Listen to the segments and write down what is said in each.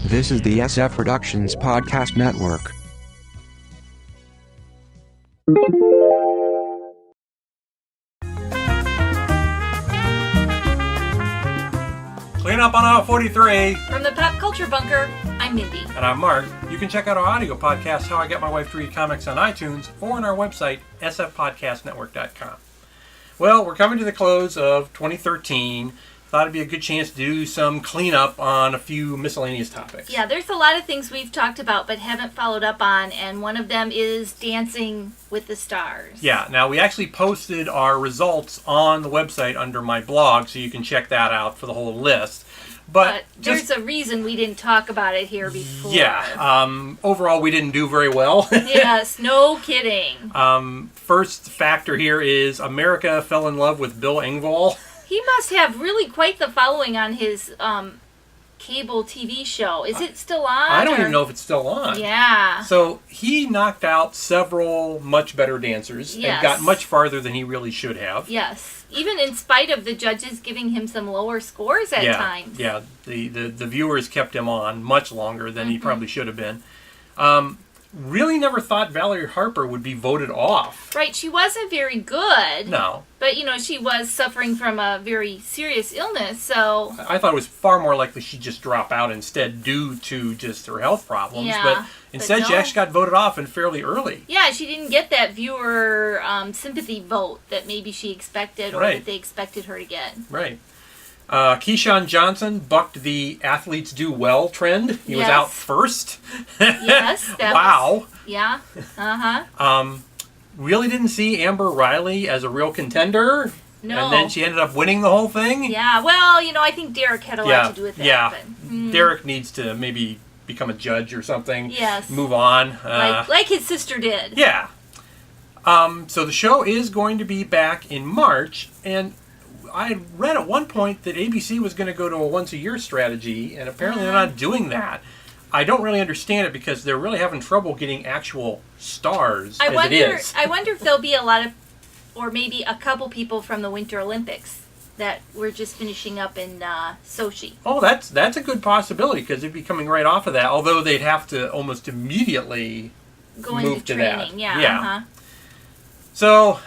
This is the SF Productions Podcast Network. Clean up on aisle 43. From the Pop Culture Bunker, I'm Mindy. And I'm Mark. You can check out our audio podcast, How I Get My Wife to Read Comics, on iTunes or on our website, sfpodcastnetwork.com. Well, we're coming to the close of 2013. Thought it'd be a good chance to do some cleanup on a few miscellaneous topics. Yeah, there's a lot of things we've talked about but haven't followed up on, and one of them is Dancing with the Stars. Yeah, now we actually posted our results on the website under my blog, so you can check that out for the whole list. But there's a reason we didn't talk about it here before. Yeah, overall we didn't do very well. Yes, no kidding. First factor here is America fell in love with Bill Engvall. He must have really quite the following on his cable TV show. Is it still on? I don't even know if it's still on. Yeah. So he knocked out several much better dancers and got much farther than he really should have. Yes. Even in spite of the judges giving him some lower scores at times. Yeah, the viewers kept him on much longer than he probably should have been. Really never thought Valerie Harper would be voted off. Right, she wasn't very good. No. But, she was suffering from a very serious illness, so... I thought it was far more likely she'd just drop out instead due to just her health problems. Yeah, but instead she actually got voted off and fairly early. Yeah, she didn't get that viewer sympathy vote that maybe she expected or that they expected her to get. Right. Keyshawn Johnson bucked the athletes do well trend. He was out first. Yes. Wow. Yeah. Uh-huh. Really didn't see Amber Riley as a real contender. No. And then she ended up winning the whole thing. Yeah. Well, I think Derek had a lot to do with that. Yeah. Derek needs to maybe become a judge or something. Yes. Move on. Like his sister did. Yeah. So the show is going to be back in March, and I had read at one point that ABC was going to go to a once-a-year strategy, and apparently they're not doing that. I don't really understand it because they're really having trouble getting actual stars I wonder if there'll be a lot of, or maybe a couple people from the Winter Olympics that we're just finishing up in Sochi. Oh, that's a good possibility because they'd be coming right off of that, although they'd have to almost immediately go move into to training. that. Yeah. Uh-huh. So,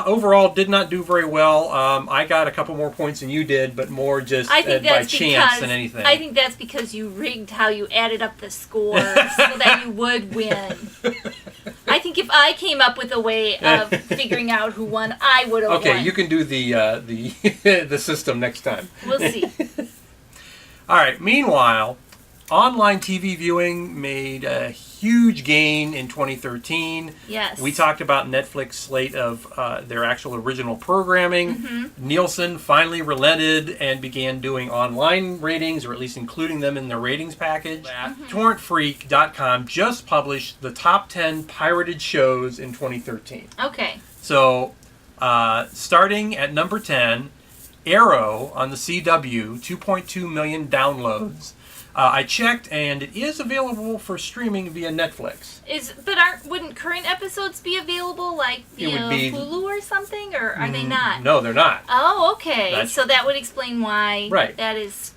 overall did not do very well. I got a couple more points than you did, but more just by chance than anything. I think that's because you rigged how you added up the scores so that you would win. I think if I came up with a way of figuring out who won, I would have won. Okay, you can do the system next time. We'll see. All right, meanwhile, online TV viewing made a huge gain in 2013. Yes. We talked about Netflix's slate of their actual original programming. Mm-hmm. Nielsen finally relented and began doing online ratings, or at least including them in their ratings package. TorrentFreak.com just published the top 10 pirated shows in 2013. Okay. So, starting at number 10, Arrow on the CW, 2.2 million downloads. I checked, and it is available for streaming via Netflix. Wouldn't current episodes be available via Hulu or something, or are they not? No, they're not. Oh, okay. So that would explain why that is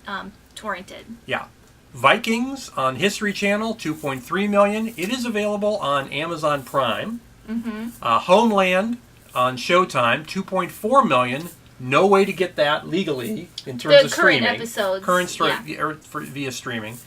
torrented. Yeah. Vikings on History Channel, 2.3 million. It is available on Amazon Prime. Mm-hmm. Homeland on Showtime, 2.4 million. No way to get that legally in terms of streaming. Episodes. Via streaming.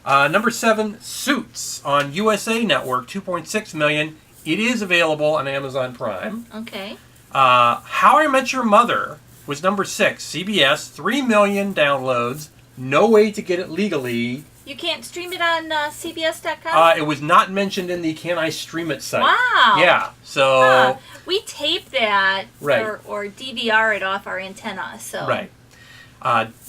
Number 7, Suits on USA Network, 2.6 million. It is available on Amazon Prime. Okay. How I Met Your Mother was number 6, CBS, 3 million downloads. No way to get it legally. You can't stream it on CBS.com? It was not mentioned in the Can I Stream It site. Wow. Yeah, so... We tape that or DVR it off our antenna. So. Right.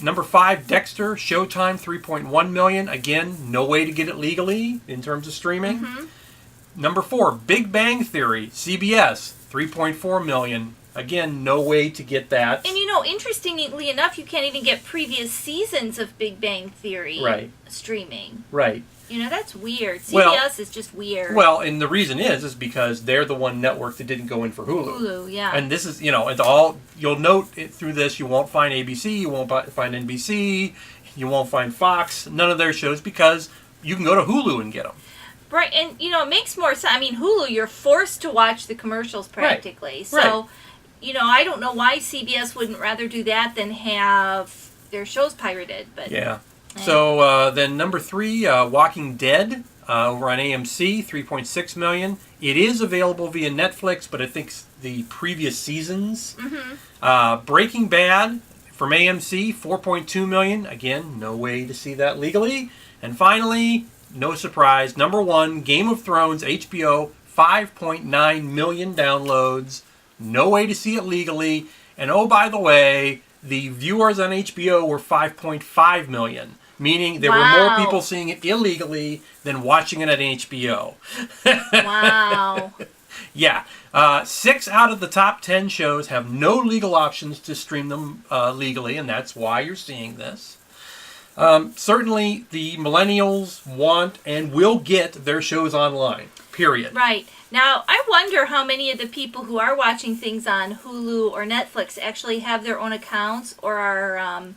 Number 5, Dexter, Showtime, 3.1 million. Again, no way to get it legally in terms of streaming. Mm-hmm. Number 4, Big Bang Theory, CBS, 3.4 million. Again, no way to get that. And interestingly enough, you can't even get previous seasons of Big Bang Theory streaming. Right. That's weird. CBS is just weird. Well, and the reason is because they're the one network that didn't go in for Hulu. Hulu, yeah. And this is, it's all, you'll note through this, you won't find ABC, you won't find NBC, You won't find Fox, none of their shows, because you can go to Hulu and get them. Right, and it makes more sense. I mean, Hulu, you're forced to watch the commercials practically. Right. So, I don't know why CBS wouldn't rather do that than have their shows pirated. But yeah. So then number 3, Walking Dead, over on AMC, 3.6 million. It is available via Netflix, but I think the previous seasons. Mm-hmm. Breaking Bad from AMC, 4.2 million. Again, no way to see that legally. And finally, no surprise, number 1, Game of Thrones, HBO, 5.9 million downloads. No way to see it legally. And oh, by the way, the viewers on HBO were 5.5 million. Meaning there were more people seeing it illegally than watching it on HBO. Wow. Yeah. 6 out of the top 10 shows have no legal options to stream them legally, and that's why you're seeing this. Certainly, the millennials want and will get their shows online, period. Right. Now, I wonder how many of the people who are watching things on Hulu or Netflix actually have their own accounts or are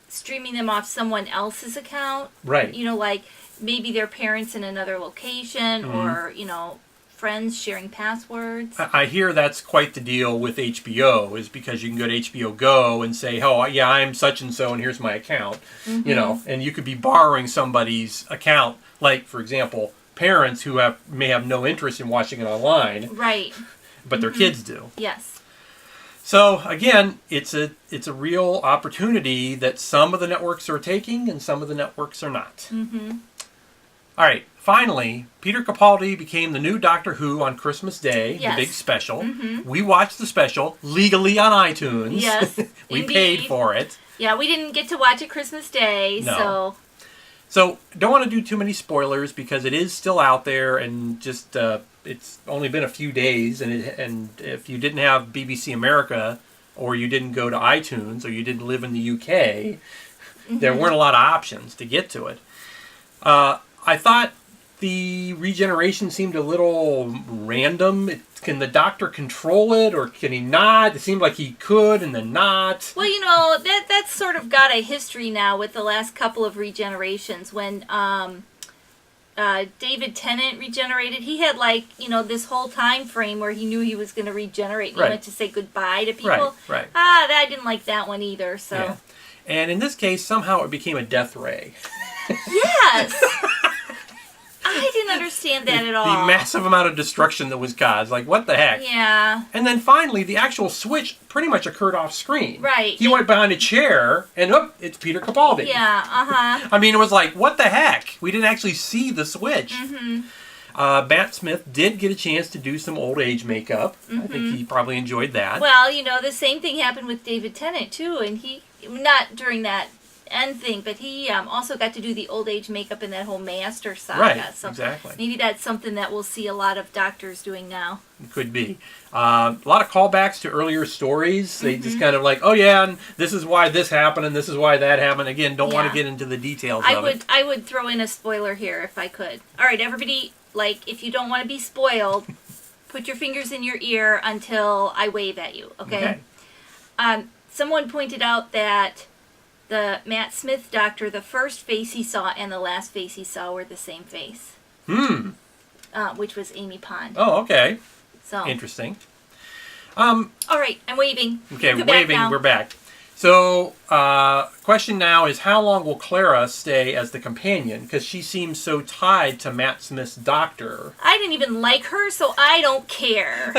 streaming them off someone else's account. Right. Like maybe their parents in another location or, friends sharing passwords. I hear that's quite the deal with HBO, is because you can go to HBO Go and say, oh, yeah, I'm such and so, and here's my account. Mm-hmm. And you could be borrowing somebody's account, like, for example, parents who may have no interest in watching it online. Right. But their kids do. Yes. So, again, it's a real opportunity that some of the networks are taking and some of the networks are not. Mm-hmm. All right. Finally, Peter Capaldi became the new Doctor Who on Christmas Day, Yes. the big special. Mm-hmm. We watched the special legally on iTunes. Yes, We indeed. paid for it. Yeah, we didn't get to watch it Christmas Day, No. So, don't want to do too many spoilers because it is still out there and just it's only been a few days. And if you didn't have BBC America or you didn't go to iTunes or you didn't live in the UK, there weren't a lot of options to get to it. I thought the regeneration seemed a little random. Can the Doctor control it or can he not? It seemed like he could and then not. Well, that's sort of got a history now with the last couple of regenerations. When David Tennant regenerated, he had this whole time frame where he knew he was going to regenerate and he went to say goodbye to people. Right. I didn't like that one either. So. Yeah. And in this case, somehow it became a death ray. Yes. I didn't understand that at all. The massive amount of destruction that was caused. Like, what the heck? Yeah. And then finally, the actual switch pretty much occurred off screen. Right. He went behind a chair, and it's Peter Capaldi. Yeah, uh-huh. I mean, it was like, what the heck? We didn't actually see the switch. Mm-hmm. Matt Smith did get a chance to do some old age makeup. I think he probably enjoyed that. Well, the same thing happened with David Tennant, too, and he, not during that end thing, but he also got to do the old age makeup in that whole Master saga. Right, so exactly. Maybe that's something that we'll see a lot of doctors doing now. It could be. A lot of callbacks to earlier stories. They just kind of like, oh yeah, and this is why this happened and this is why that happened. Again, don't want to get into the details of it. I would throw in a spoiler here if I could. All right, everybody, if you don't want to be spoiled, put your fingers in your ear until I wave at you, okay? Someone pointed out that the Matt Smith Doctor, the first face he saw and the last face he saw were the same face. Which was Amy Pond. Oh, okay. So interesting. All right, I'm waving. Okay, We're waving. back now. We're back. So, question now is, how long will Clara stay as the companion? Because she seems so tied to Matt Smith's Doctor. I didn't even like her, so I don't care.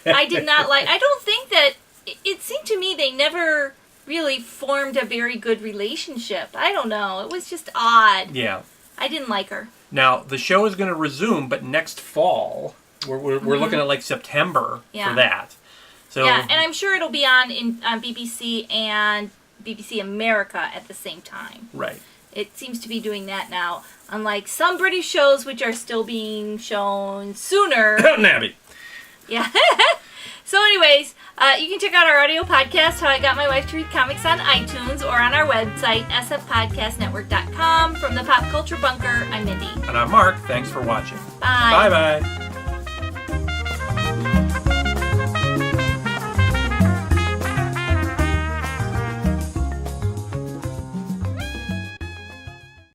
I did not like. I don't think that. It seemed to me they never really formed a very good relationship. I don't know. It was just odd. Yeah. I didn't like her. Now, the show is going to resume, but next fall. We're looking at September for that. So, yeah, and I'm sure it'll be on BBC and BBC America at the same time. Right. It seems to be doing that now. Unlike some British shows which are still being shown sooner. Nabby. Yeah. So anyways, you can check out our audio podcast, How I Got My Wife to Read Comics, on iTunes or on our website, sfpodcastnetwork.com. From the Pop Culture Bunker, I'm Mindy. And I'm Mark. Thanks for watching. Bye. Bye-bye.